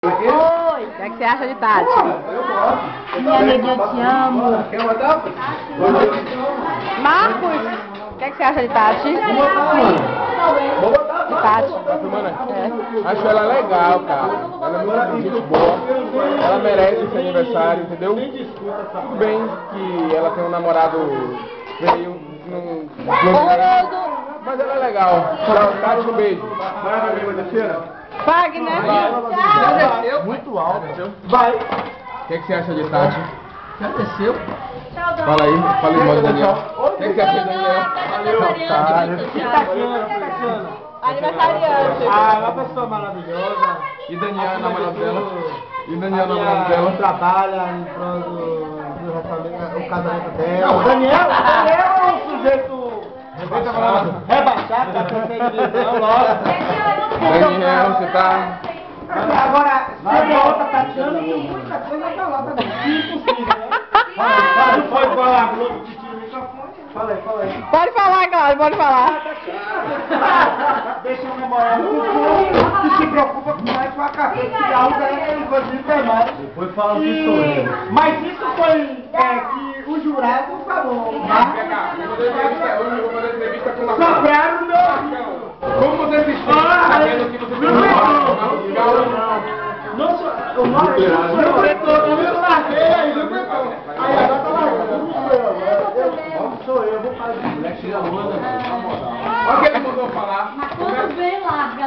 Oi! O que é que você acha de Tati? Minha neguinha, eu te amo. Marcos! O que é que você acha de Tati? De Tati. Acho ela legal, cara. Ela é muito gente boa. Ela merece esse aniversário, entendeu? Tudo bem que ela tem um namorado veio Horroroso! mas ela é legal. Tchau, Tati, um beijo. Wagner! Muito alto. Vai. O que você acha de Tati? Já desceu? Fala aí, fala em modo Daniel. O que você acha de Daniel? Aniversariante! Uma pessoa maravilhosa. E Daniel, namorado dela? E Daniel, namorado dela? Trabalha em prol do restaurante, o casamento dela. Não, Daniel é um sujeito rebaixado, tá pensando divisão, lógico. Daniel, você tá... Agora, se a outra Tatiana, tem muita coisa pra falar também. Impossível, né? Não foi igual a Globo que tira o microfone. Fala aí. Pode falar, Cláudio, pode falar. Deixa eu namorar com o que se preocupa mais com a café, que a outra é inclusive mais. Depois fala que sou eu. Mas isso foi que o jurado falou. Eu vou fazer entrevista com uma... Sopraram no meu ouvido. Como você se sente sabendo que você tem Não sou eu, não larguei aí, não aguentou. Aí agora tá largando. Não sou eu, vou fazer. Olha o que ele mandou falar. Quando vem, larga.